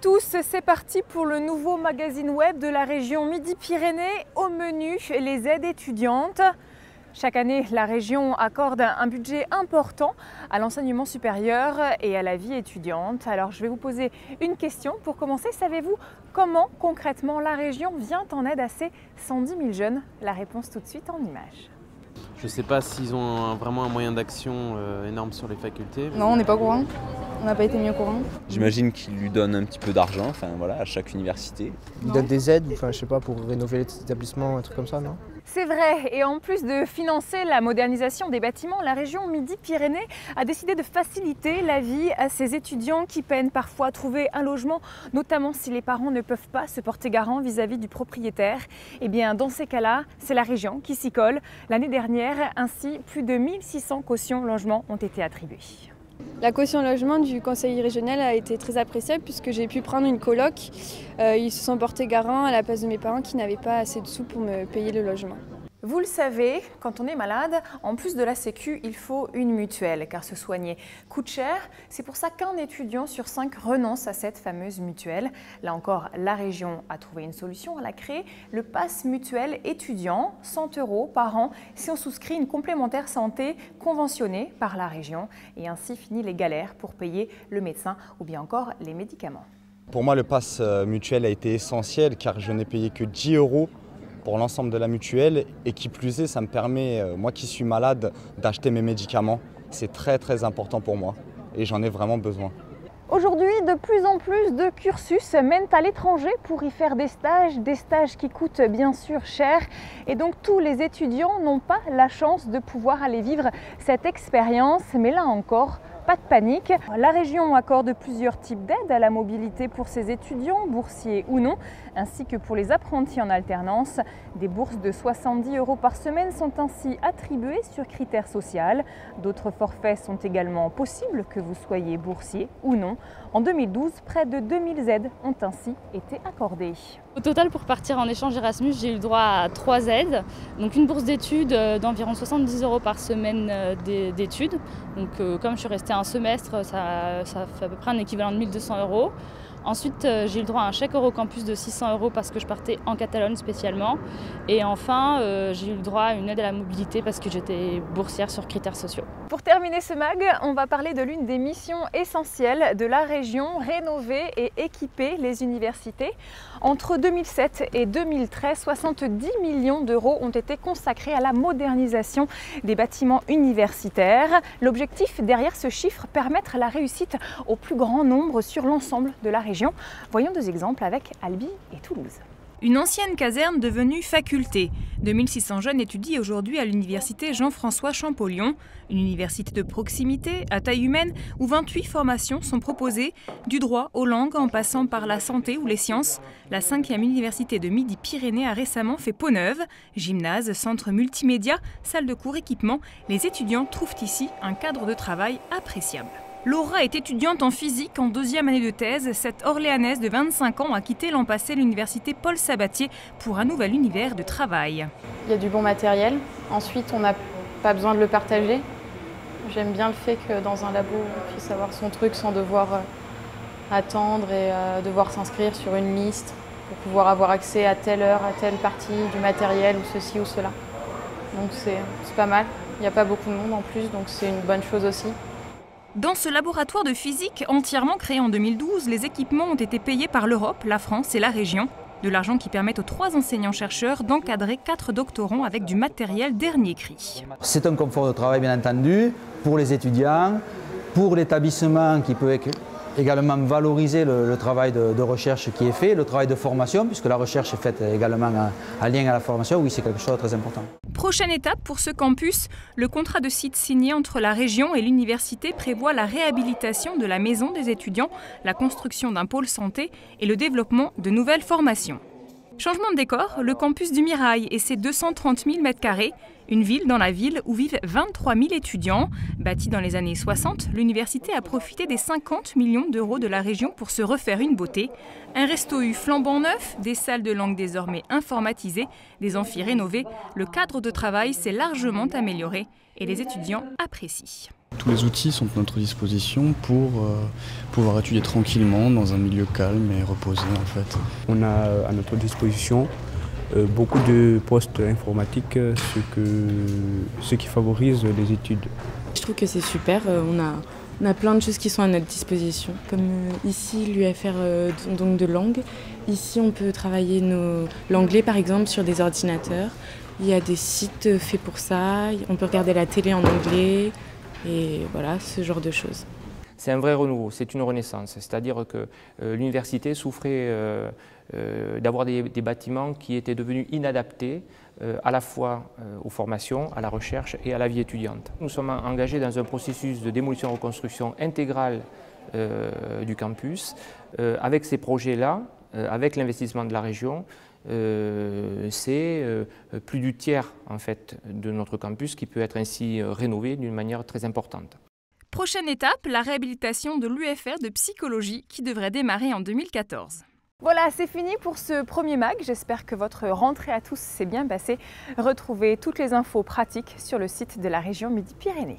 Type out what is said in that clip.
tous, c'est parti pour le nouveau magazine web de la région Midi-Pyrénées. Au menu, les aides étudiantes. Chaque année, la région accorde un budget important à l'enseignement supérieur et à la vie étudiante. Alors je vais vous poser une question pour commencer. Savez-vous comment concrètement la région vient en aide à ces 110 000 jeunes? La réponse tout de suite en images. Je ne sais pas s'ils ont vraiment un moyen d'action énorme sur les facultés. Non, on n'est pas au courant. On n'a pas été mis au courant. J'imagine qu'ils lui donnent un petit peu d'argent, à chaque université. Ils donnent des aides, je sais pas, pour rénover les établissements, un truc comme ça, non? C'est vrai, et en plus de financer la modernisation des bâtiments, la région Midi-Pyrénées a décidé de faciliter la vie à ces étudiants qui peinent parfois à trouver un logement, notamment si les parents ne peuvent pas se porter garant vis-à-vis du propriétaire. Et bien dans ces cas-là, c'est la région qui s'y colle. L'année dernière, ainsi, plus de 1600 cautions logements ont été attribuées. La caution logement du conseil régional a été très appréciable puisque j'ai pu prendre une coloc. Ils se sont portés garant à la place de mes parents qui n'avaient pas assez de sous pour me payer le logement. Vous le savez, quand on est malade, en plus de la Sécu, il faut une mutuelle, car se soigner coûte cher. C'est pour ça qu'un étudiant sur 5 renonce à cette fameuse mutuelle. Là encore, la région a trouvé une solution, elle a créé le pass mutuel étudiant, 100 € par an, si on souscrit une complémentaire santé conventionnée par la région. Et ainsi finit les galères pour payer le médecin ou bien encore les médicaments. Pour moi, le pass mutuel a été essentiel car je n'ai payé que 10 € pour l'ensemble de la mutuelle et qui plus est, ça me permet, moi qui suis malade, d'acheter mes médicaments. C'est très important pour moi et j'en ai vraiment besoin. Aujourd'hui, de plus en plus de cursus mènent à l'étranger pour y faire des stages qui coûtent bien sûr cher. Et donc tous les étudiants n'ont pas la chance de pouvoir aller vivre cette expérience. Mais là encore, pas de panique. La région accorde plusieurs types d'aides à la mobilité pour ses étudiants, boursiers ou non, ainsi que pour les apprentis en alternance. Des bourses de 70 € par semaine sont ainsi attribuées sur critères sociaux. D'autres forfaits sont également possibles, que vous soyez boursier ou non. En 2012, près de 2000 aides ont ainsi été accordées. Au total, pour partir en échange Erasmus, j'ai eu le droit à 3 aides. Donc une bourse d'études d'environ 70 € par semaine d'études. Donc comme je suis restée un semestre, ça fait à peu près un équivalent de 1200 €. Ensuite, j'ai eu le droit à un chèque Eurocampus de 600 € parce que je partais en Catalogne spécialement. Et enfin, j'ai eu le droit à une aide à la mobilité parce que j'étais boursière sur critères sociaux. Pour terminer ce mag, on va parler de l'une des missions essentielles de la région, rénover et équiper les universités. Entre 2007 et 2013, 70 millions d'euros ont été consacrés à la modernisation des bâtiments universitaires. L'objectif derrière ce chiffre, permettre la réussite au plus grand nombre sur l'ensemble de la région. Voyons 2 exemples avec Albi et Toulouse. Une ancienne caserne devenue faculté. 2600 jeunes étudient aujourd'hui à l'université Jean-François Champollion, une université de proximité, à taille humaine, où 28 formations sont proposées, du droit aux langues en passant par la santé ou les sciences. La 5e université de Midi-Pyrénées a récemment fait peau neuve. Gymnase, centre multimédia, salle de cours, équipement, les étudiants trouvent ici un cadre de travail appréciable. Laura est étudiante en physique en 2e année de thèse. Cette Orléanaise de 25 ans a quitté l'an passé l'université Paul Sabatier pour un nouvel univers de travail. Il y a du bon matériel. Ensuite, on n'a pas besoin de le partager. J'aime bien le fait que dans un labo, on puisse avoir son truc sans devoir attendre et devoir s'inscrire sur une liste pour pouvoir avoir accès à telle heure, à telle partie du matériel ou ceci ou cela. Donc c'est pas mal. Il n'y a pas beaucoup de monde en plus, donc c'est une bonne chose aussi. Dans ce laboratoire de physique entièrement créé en 2012, les équipements ont été payés par l'Europe, la France et la région. De l'argent qui permet aux 3 enseignants-chercheurs d'encadrer 4 doctorants avec du matériel dernier cri. C'est un confort de travail bien entendu pour les étudiants, pour l'établissement qui peut également valoriser le travail de recherche qui est fait, le travail de formation, puisque la recherche est faite également en lien à la formation. Oui, c'est quelque chose de très important. Prochaine étape pour ce campus, le contrat de site signé entre la région et l'université prévoit la réhabilitation de la maison des étudiants, la construction d'un pôle santé et le développement de nouvelles formations. Changement de décor, le campus du Mirail et ses 230 000 m², une ville dans la ville où vivent 23 000 étudiants. Bâtie dans les années 60, l'université a profité des 50 millions d'euros de la région pour se refaire une beauté. Un resto-U flambant neuf, des salles de langue désormais informatisées, des amphis rénovés. Le cadre de travail s'est largement amélioré et les étudiants apprécient. Tous les outils sont à notre disposition pour pouvoir étudier tranquillement dans un milieu calme et reposé en fait. On a à notre disposition beaucoup de postes informatiques, ce qui favorise les études. Je trouve que c'est super, on a plein de choses qui sont à notre disposition. Comme ici l'UFR donc de langue, ici on peut travailler l'anglais par exemple sur des ordinateurs. Il y a des sites faits pour ça, on peut regarder la télé en anglais et voilà, ce genre de choses. C'est un vrai renouveau, c'est une renaissance, c'est-à-dire que l'université souffrait d'avoir des bâtiments qui étaient devenus inadaptés à la fois aux formations, à la recherche et à la vie étudiante. Nous sommes engagés dans un processus de démolition-reconstruction intégrale du campus. Avec ces projets-là, avec l'investissement de la région, c'est plus du tiers en fait, de notre campus qui peut être ainsi rénové d'une manière très importante. Prochaine étape, la réhabilitation de l'UFR de psychologie qui devrait démarrer en 2014. Voilà, c'est fini pour ce premier MAG. J'espère que votre rentrée à tous s'est bien passée. Retrouvez toutes les infos pratiques sur le site de la région Midi-Pyrénées.